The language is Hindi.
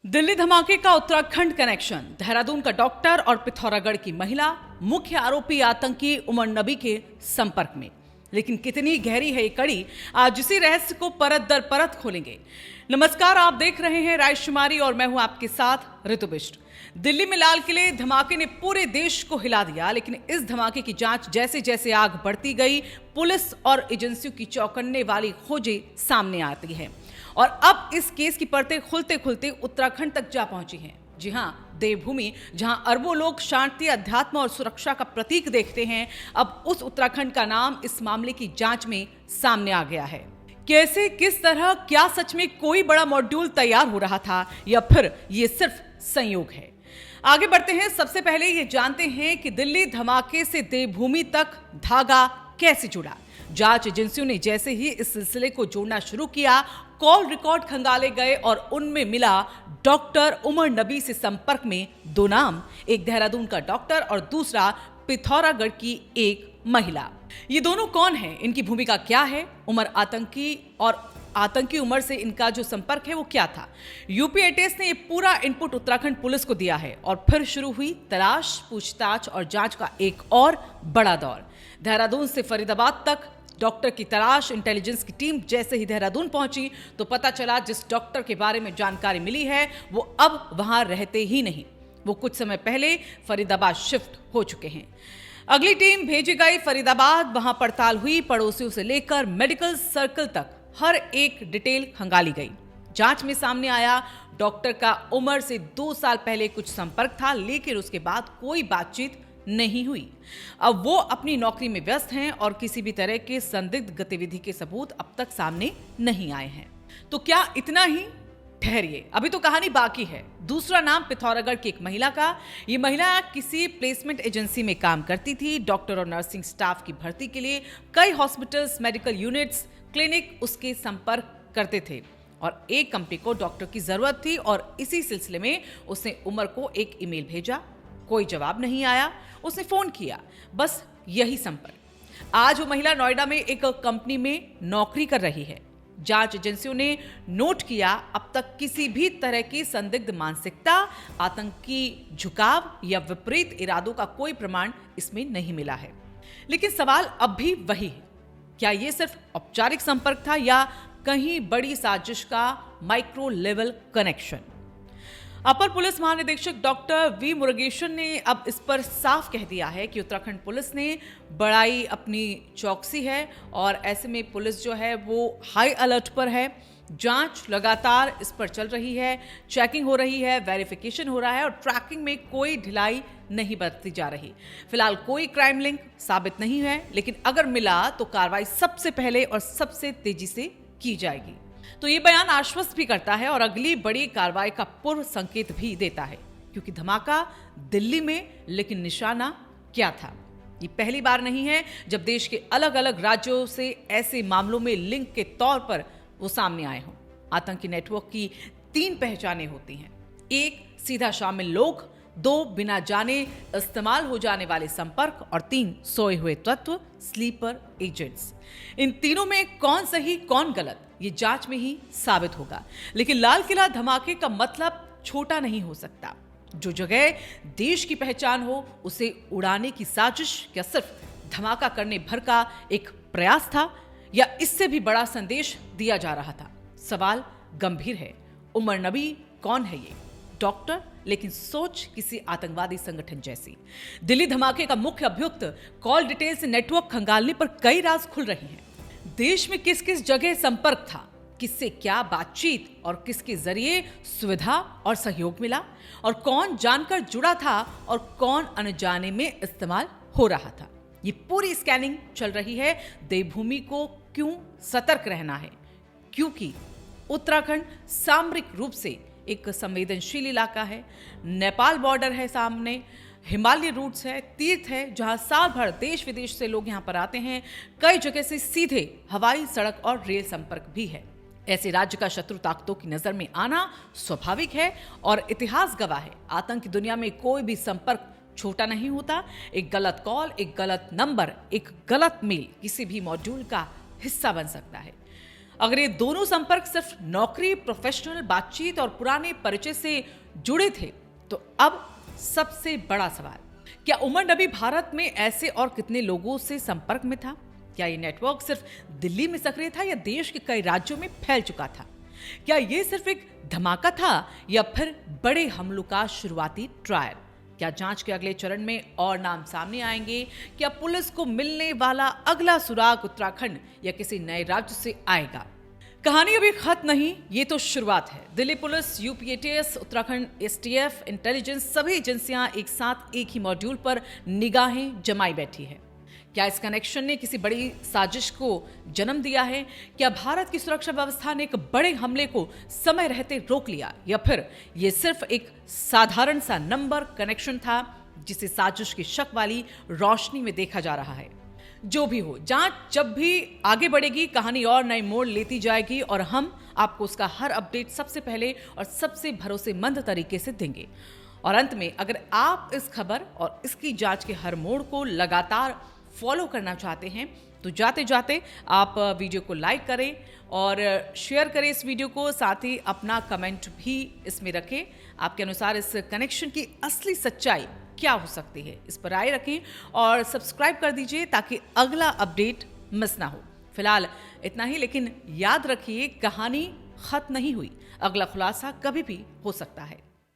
दिल्ली धमाके का उत्तराखंड कनेक्शन, देहरादून का डॉक्टर और पिथौरागढ़ की महिला मुख्य आरोपी आतंकी उमर नबी के संपर्क में। लेकिन कितनी गहरी है ये कड़ी, आज इसी रहस्य को परत दर परत खोलेंगे। नमस्कार, आप देख रहे हैं रायशुमारी और मैं हूं आपके साथ ऋतु बिष्ट। दिल्ली में लाल किले धमाके ने पूरे देश को हिला दिया, लेकिन इस धमाके की जांच जैसे जैसे आग बढ़ती गई, पुलिस और एजेंसियों की चौंकाने वाली खोजें सामने आती हैं और अब इस केस की परतें खुलते खुलते उत्तराखंड तक जा पहुंची हैं। जी हां, देवभूमि जहां अरबों लोग शांति, अध्यात्म और सुरक्षा का प्रतीक देखते हैं, अब उस उत्तराखंड का नाम इस मामले की जांच में सामने आ गया है। कैसे, किस तरह, क्या सच में कोई बड़ा मॉड्यूल तैयार हो रहा था या फिर ये सिर्फ संयोग है? आगे बढ़ते हैं। सबसे पहले ये जानते हैं कि दिल्ली धमाके से देवभूमि तक धागा कैसे जुड़ा। जांच एजेंसियों ने जैसे ही इस सिलसिले को जोड़ना शुरू किया, कॉल रिकॉर्ड खंगाले गए और उनमें मिला डॉक्टर उमर नबी से संपर्क में दो नाम, एक देहरादून का डॉक्टर और दूसरा पिथौरागढ़ की एक महिला। ये दोनों कौन हैं? इनकी भूमिका क्या है? उमर आतंकी उमर से इनका जो संपर्क है वो क्या था? यूपी एटीएस ने ये पूरा इनपुट उत्तराखंड पुलिस को दिया है और फिर शुरू हुई तलाश, पूछताछ और जांच का एक और बड़ा दौर। देहरादून से फरीदाबाद तक डॉक्टर की तलाश। इंटेलिजेंस की टीम जैसे ही देहरादून पहुंची तो पता चला जिस डॉक्टर के बारे में जानकारी मिली है वो अब वहां रहते ही नहीं, वो कुछ समय पहले फरीदाबाद शिफ्ट हो चुके हैं। अगली टीम भेजी गई फरीदाबाद, वहां पड़ताल हुई, पड़ोसियों से लेकर मेडिकल सर्कल तक हर एक डिटेल खंगाली गई। जांच में सामने आया डॉक्टर का उमर से 2 साल पहले कुछ संपर्क था, लेकिन उसके बाद कोई बातचीत नहीं हुई। अब वो अपनी नौकरी में व्यस्त हैं और किसी भी तरह के संदिग्ध गतिविधि के सबूत अब तक सामने नहीं आए हैं। तो क्या इतना ही? ठहरिए, अभी तो कहानी बाकी है। दूसरा नाम पिथौरागढ़ की एक महिला का। ये महिला किसी प्लेसमेंट एजेंसी में काम करती थी। डॉक्टर और नर्सिंग स्टाफ की भर्ती के लिए कई हॉस्पिटल्स, मेडिकल यूनिट्स, क्लिनिक उसके संपर्क करते थे और एक कंपनी को डॉक्टर की जरूरत थी और इसी सिलसिले में उसने उमर को एक ईमेल भेजा। कोई जवाब नहीं आया। उसने फोन किया, बस यही संपर्क। आज वो महिला नोएडा में एक कंपनी में नौकरी कर रही है। जांच एजेंसियों ने नोट किया, अब तक किसी भी तरह की संदिग्ध मानसिकता, आतंकी झुकाव या विपरीत इरादों का कोई प्रमाण इसमें नहीं मिला है। लेकिन सवाल अब भी वही है, क्या यह सिर्फ औपचारिक संपर्क था या कहीं बड़ी साजिश का माइक्रो लेवल कनेक्शन? अपर पुलिस महानिदेशक डॉक्टर वी मुरुगेशन ने अब इस पर साफ कह दिया है कि उत्तराखंड पुलिस ने बढ़ाई अपनी चौकसी है और ऐसे में पुलिस जो है वो हाई अलर्ट पर है। जांच लगातार इस पर चल रही है, चेकिंग हो रही है, वेरिफिकेशन हो रहा है और ट्रैकिंग में कोई ढिलाई नहीं बरती जा रही। फिलहाल कोई क्राइम लिंक साबित नहीं है, लेकिन अगर मिला तो कार्रवाई सबसे पहले और सबसे तेजी से की जाएगी। तो ये बयान आश्वस्त भी करता है और अगली बड़ी कार्रवाई का पूर्व संकेत भी देता है, क्योंकि धमाका दिल्ली में, लेकिन निशाना क्या था? ये पहली बार नहीं है जब देश के अलग अलग राज्यों से ऐसे मामलों में लिंक के तौर पर वो सामने आए हों। आतंकी नेटवर्क की 3 पहचानें होती हैं। 1 सीधा शामिल लोग, 2 बिना जाने इस्तेमाल हो जाने वाले संपर्क और 3 सोए हुए तत्व, स्लीपर एजेंट्स। इन तीनों में कौन सही कौन गलत, ये जांच में ही साबित होगा। लेकिन लाल किला धमाके का मतलब छोटा नहीं हो सकता। जो जगह देश की पहचान हो उसे उड़ाने की साजिश क्या सिर्फ धमाका करने भर का एक प्रयास था या इससे भी बड़ा संदेश दिया जा रहा था? सवाल गंभीर है। उमर नबी कौन है? ये डॉक्टर, लेकिन सोच किसी आतंकवादी संगठन जैसी। दिल्ली धमाके का मुख्य अभियुक्त कॉल डिटेल से नेटवर्क खंगालने पर कई राज खुल रही हैं। देश में किस किस जगह संपर्क था, किससे क्या बातचीत और किसके जरिए सुविधा और सहयोग मिला, और कौन जानकर जुड़ा था और कौन अनजाने में इस्तेमाल हो रहा था। ये पूरी स्कैनिंग चल रही है। देवभूमि को क्यों सतर्क रहना है? क्योंकि उत्तराखंड सामरिक रूप से एक संवेदनशील इलाका है। नेपाल बॉर्डर है सामने, हिमालय रूट्स है, तीर्थ है, जहां साल भर देश विदेश से लोग यहां पर आते हैं। कई जगह से सीधे हवाई, सड़क और रेल संपर्क भी है। ऐसे राज्य का शत्रु ताकतों की नजर में आना स्वाभाविक है और इतिहास गवाह है, आतंकी दुनिया में कोई भी संपर्क छोटा नहीं होता। एक गलत कॉल, एक गलत नंबर, एक गलत मेल किसी भी मॉड्यूल का हिस्सा बन सकता है। अगर ये दोनों संपर्क सिर्फ नौकरी, प्रोफेशनल बातचीत और पुराने परिचय से जुड़े थे, तो अब सबसे बड़ा सवाल, क्या उमर नबी भारत में ऐसे और कितने लोगों से संपर्क में था? क्या ये नेटवर्क सिर्फ दिल्ली में सक्रिय था या देश के कई राज्यों में फैल चुका था? क्या ये सिर्फ एक धमाका था या फिर बड़े हमलों का शुरुआती ट्रायल? क्या जांच के अगले चरण में और नाम सामने आएंगे? क्या पुलिस को मिलने वाला अगला सुराग उत्तराखंड या किसी नए राज्य से आएगा? कहानी अभी खत्म नहीं, ये तो शुरुआत है। Delhi police, UP ATS, Uttarakhand STF, intelligence, सभी एजेंसियां एक साथ एक ही मॉड्यूल पर निगाहें जमाई बैठी है। क्या इस कनेक्शन ने किसी बड़ी साजिश को जन्म दिया है? क्या भारत की सुरक्षा व्यवस्था ने एक बड़े हमले को समय रहते रोक लिया, या फिर यह सिर्फ एक साधारण सा नंबर कनेक्शन था जिसे साजिश की शक वाली रोशनी में देखा जा रहा है? जो भी हो, जांच जब भी आगे बढ़ेगी, कहानी और नई मोड़ लेती जाएगी और हम आपको उसका हर अपडेट सबसे पहले और सबसे भरोसेमंद तरीके से देंगे। और अंत में, अगर आप इस खबर और इसकी जांच के हर मोड़ को लगातार फॉलो करना चाहते हैं तो जाते जाते आप वीडियो को लाइक करें और शेयर करें इस वीडियो को, साथ ही अपना कमेंट भी इसमें रखें। आपके अनुसार इस कनेक्शन की असली सच्चाई क्या हो सकती है, इस पर राय रखें और सब्सक्राइब कर दीजिए ताकि अगला अपडेट मिस ना हो। फिलहाल इतना ही, लेकिन याद रखिए, कहानी खत्म नहीं हुई, अगला खुलासा कभी भी हो सकता है।